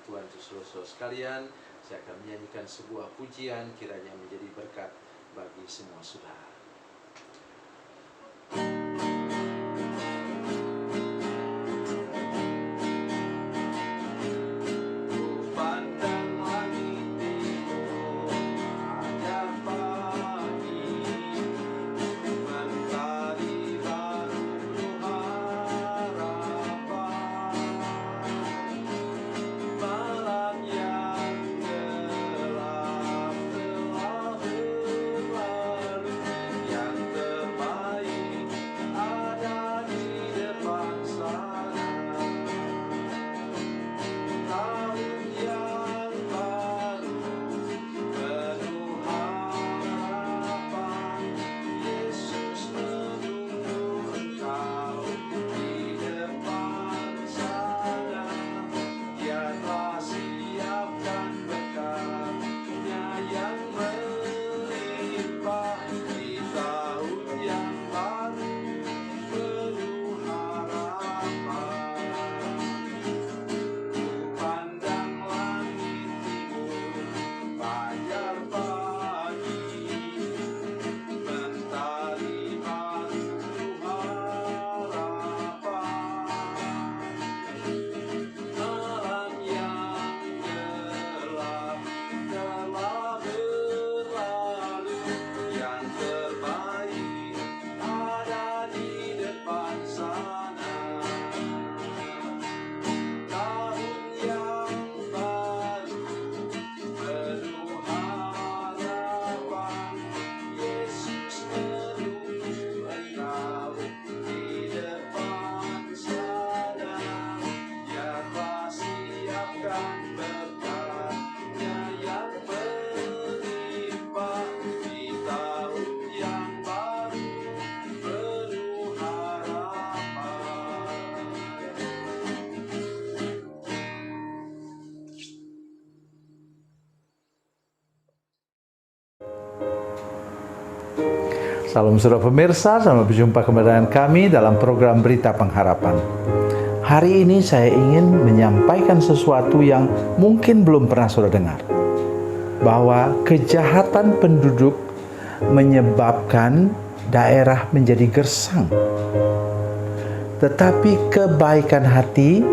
Tuhan saudara-saudara sekalian. Saya akan menyanyikan sebuah pujian, kiranya menjadi berkat bagi semua saudara. Salam saudara pemirsa, selamat berjumpa kembali dengan kami dalam program Berita Pengharapan. Hari ini saya ingin menyampaikan sesuatu yang mungkin belum pernah saudara dengar. Bahwa kejahatan penduduk menyebabkan daerah menjadi gersang. Tetapi kebaikan hati,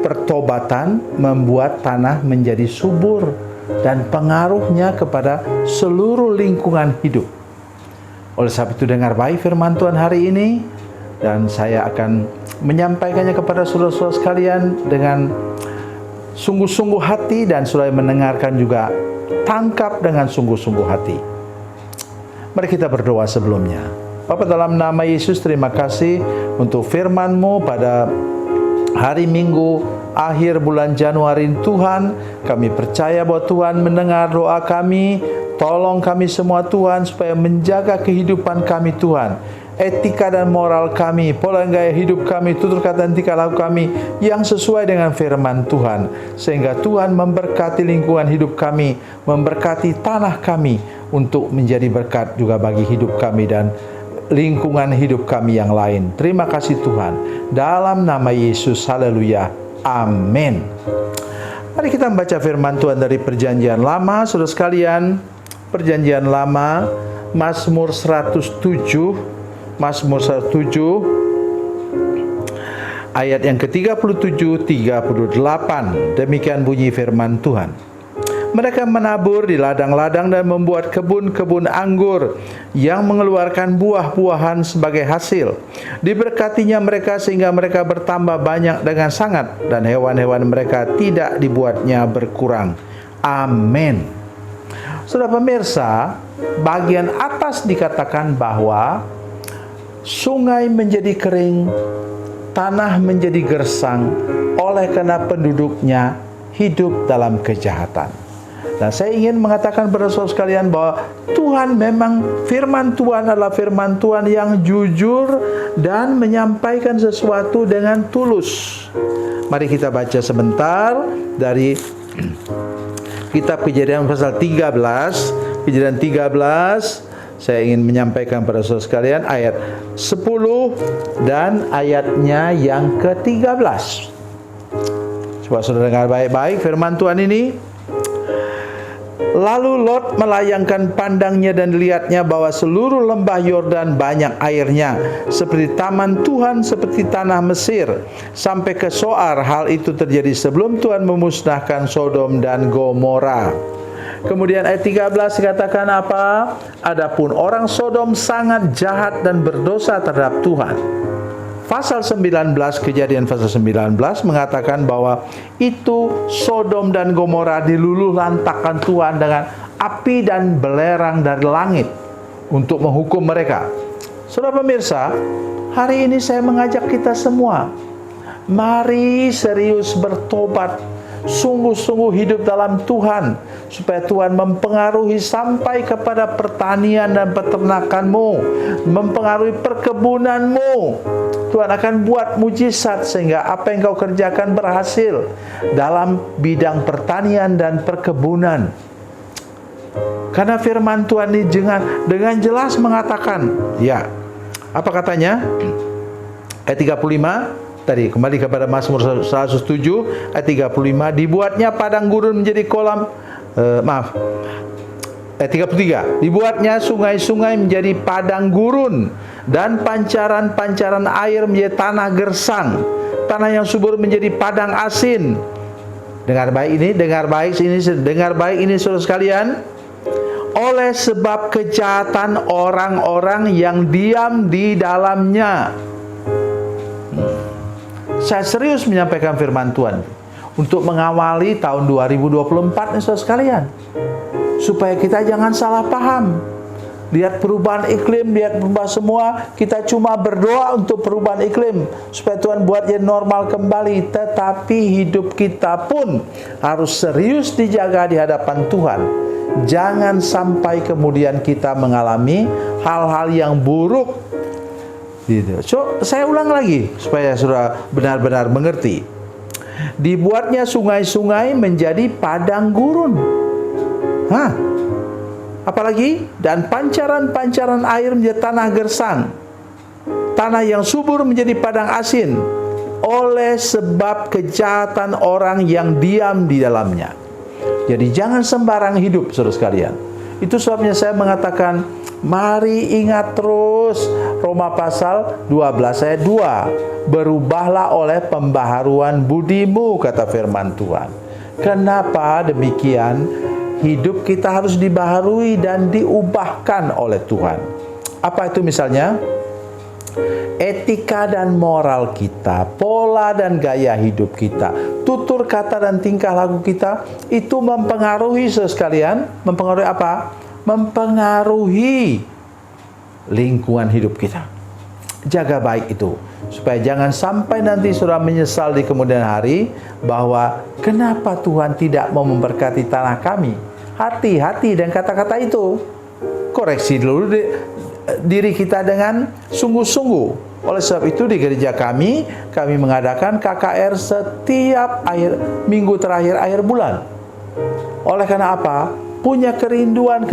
pertobatan membuat tanah menjadi subur dan pengaruhnya kepada seluruh lingkungan hidup. Oleh sebab itu dengar baik firman Tuhan hari ini, dan saya akan menyampaikannya kepada saudara-saudara sekalian dengan sungguh-sungguh hati, dan saudara mendengarkan juga tangkap dengan sungguh-sungguh hati. Mari kita berdoa sebelumnya. Bapa, dalam nama Yesus, terima kasih untuk firman-Mu pada hari Minggu akhir bulan Januari. Tuhan, kami percaya bahwa Tuhan mendengar doa kami. Tolong kami semua Tuhan, supaya menjaga kehidupan kami Tuhan, etika dan moral kami, pola gaya hidup kami, tutur kata dan tingkah laku kami yang sesuai dengan firman Tuhan, sehingga Tuhan memberkati lingkungan hidup kami, memberkati tanah kami, untuk menjadi berkat juga bagi hidup kami dan lingkungan hidup kami yang lain. Terima kasih Tuhan, dalam nama Yesus, haleluya, amin. Mari kita membaca firman Tuhan dari Perjanjian Lama, saudara sekalian. Perjanjian Lama, Mazmur 107, Mazmur 107, ayat yang ke-37, 38. Demikian bunyi firman Tuhan. Mereka menabur di ladang-ladang dan membuat kebun-kebun anggur yang mengeluarkan buah-buahan sebagai hasil. Diberkatinya mereka sehingga mereka bertambah banyak dengan sangat, dan hewan-hewan mereka tidak dibuatnya berkurang. Amin. Saudara pemirsa, bagian atas dikatakan bahwa sungai menjadi kering, tanah menjadi gersang oleh karena penduduknya hidup dalam kejahatan. Dan saya ingin mengatakan kepada saudara sekalian bahwa Tuhan memang, firman Tuhan adalah firman Tuhan yang jujur dan menyampaikan sesuatu dengan tulus. Mari kita baca sebentar dari Kitab Kejadian pasal 13, Kejadian 13, saya ingin menyampaikan pada saudara sekalian ayat 10 dan ayatnya yang ke-13. Coba saudara dengar baik-baik firman Tuhan ini. Lalu Lot melayangkan pandangnya dan dilihatnya bahwa seluruh lembah Yordan banyak airnya, seperti taman Tuhan, seperti tanah Mesir, sampai ke Soar. Hal itu terjadi sebelum Tuhan memusnahkan Sodom dan Gomora. Kemudian ayat 13 dikatakan apa? Adapun orang Sodom sangat jahat dan berdosa terhadap Tuhan. Pasal 19, Kejadian pasal 19 mengatakan bahwa itu Sodom dan Gomora diluluh lantakkan Tuhan dengan api dan belerang dari langit untuk menghukum mereka. Saudara pemirsa, hari ini saya mengajak kita semua, mari serius bertobat, sungguh-sungguh hidup dalam Tuhan, supaya Tuhan mempengaruhi sampai kepada pertanian dan peternakanmu, mempengaruhi perkebunanmu. Tuhan akan buat mujizat sehingga apa yang kau kerjakan berhasil dalam bidang pertanian dan perkebunan. Karena firman Tuhan ini dengan jelas mengatakan, ya, apa katanya? Ayat 35 tadi, kembali kepada Mazmur 107 ayat 35, dibuatnya padang gurun menjadi kolam, ayat 33, dibuatnya sungai-sungai menjadi padang gurun dan pancaran-pancaran air menjadi tanah gersang, tanah yang subur menjadi padang asin. Dengar baik ini saudara sekalian. Oleh sebab kejahatan orang-orang yang diam di dalamnya. Saya serius menyampaikan firman Tuhan untuk mengawali tahun 2024 nih saudara sekalian, supaya kita jangan salah paham. Lihat perubahan iklim, lihat berubah semua, kita cuma berdoa untuk perubahan iklim supaya Tuhan buat dia normal kembali. Tetapi hidup kita pun harus serius dijaga di hadapan Tuhan. Jangan sampai kemudian kita mengalami hal-hal yang buruk gitu. So, saya ulang lagi supaya saudara benar-benar mengerti. Dibuatnya sungai-sungai menjadi padang gurun. Apalagi? Dan pancaran-pancaran air menjadi tanah gersang, tanah yang subur menjadi padang asin, oleh sebab kejahatan orang yang diam di dalamnya. Jadi jangan sembarang hidup saudara sekalian. Itu sebabnya saya mengatakan, mari ingat terus Roma pasal 12 ayat 2. Berubahlah oleh pembaharuan budimu, kata firman Tuhan. Kenapa demikian? Hidup kita harus dibaharui dan diubahkan oleh Tuhan. Apa itu misalnya? Etika dan moral kita, pola dan gaya hidup kita, tutur kata dan tingkah laku kita, itu mempengaruhi sekalian. Mempengaruhi apa? Mempengaruhi lingkungan hidup kita. Jaga baik itu, supaya jangan sampai nanti saudara menyesal di kemudian hari bahwa kenapa Tuhan tidak mau memberkati tanah kami. Hati-hati dan kata-kata itu. Koreksi dulu diri kita dengan sungguh-sungguh. Oleh sebab itu di gereja kami mengadakan KKR setiap minggu terakhir akhir bulan. Oleh karena apa?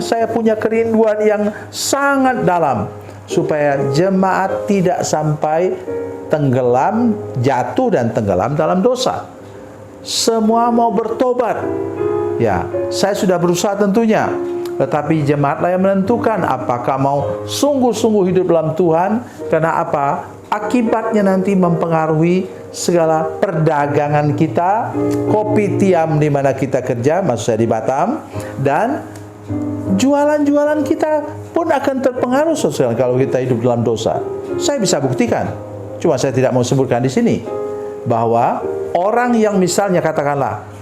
Saya punya kerinduan yang sangat dalam supaya jemaat tidak sampai tenggelam, jatuh dan tenggelam dalam dosa. Semua mau bertobat. Ya, saya sudah berusaha tentunya. Tetapi jemaatlah yang menentukan apakah mau sungguh-sungguh hidup dalam Tuhan. Karena apa? Akibatnya nanti mempengaruhi segala perdagangan kita, kopi tiam di mana kita kerja, maksud saya di Batam, dan jualan-jualan kita pun akan terpengaruh sosial kalau kita hidup dalam dosa. Saya bisa buktikan, cuma saya tidak mau sebutkan di sini, bahwa orang yang misalnya katakanlah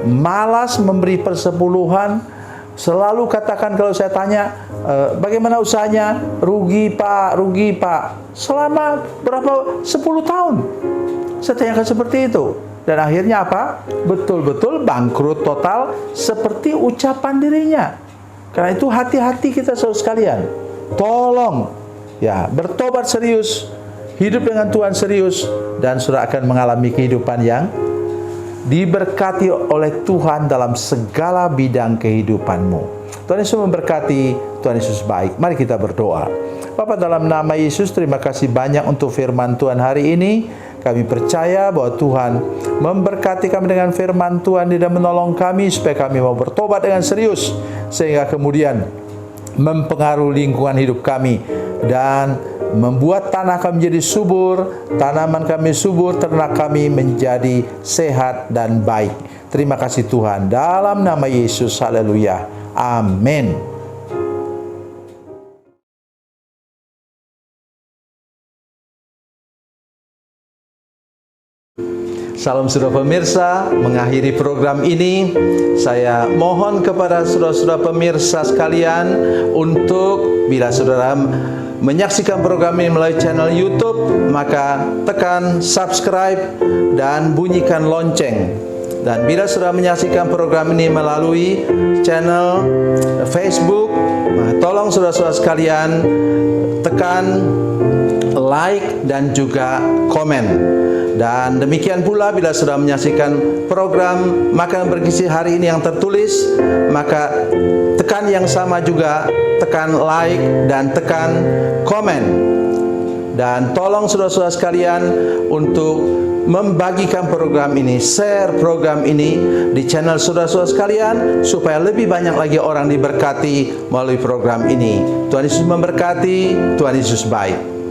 malas memberi persepuluhan, selalu katakan kalau saya tanya bagaimana usahanya, rugi pak, selama berapa 10 tahun saya tanyakan seperti itu, dan akhirnya apa? Betul-betul bangkrut total seperti ucapan dirinya. Karena itu hati-hati kita saudara sekalian, tolong ya bertobat serius, hidup dengan Tuhan serius, dan saudara akan mengalami kehidupan yang diberkati oleh Tuhan dalam segala bidang kehidupanmu. Tuhan Yesus memberkati, Tuhan Yesus baik. Mari kita berdoa. Bapa, dalam nama Yesus, terima kasih banyak untuk firman Tuhan hari ini. Kami percaya bahwa Tuhan memberkati kami dengan firman Tuhan dan menolong kami supaya kami mau bertobat dengan serius, sehingga kemudian mempengaruhi lingkungan hidup kami dan membuat tanah kami menjadi subur, tanaman kami subur, ternak kami menjadi sehat dan baik. Terima kasih Tuhan, dalam nama Yesus, haleluya, amin. Salam saudara pemirsa, mengakhiri program ini, saya mohon kepada saudara-saudara pemirsa sekalian untuk bila saudara menyaksikan program ini melalui channel YouTube, maka tekan subscribe dan bunyikan lonceng. Dan bila saudara menyaksikan program ini melalui channel Facebook, tolong saudara-saudara sekalian tekan like dan juga komen. Dan demikian pula bila sudah menyaksikan program Makanan Bergizi hari ini yang tertulis, maka tekan yang sama juga, tekan like dan tekan komen. Dan tolong saudara-saudara sekalian untuk membagikan program ini, share program ini di channel saudara-saudara sekalian, supaya lebih banyak lagi orang diberkati melalui program ini. Tuhan Yesus memberkati, Tuhan Yesus baik.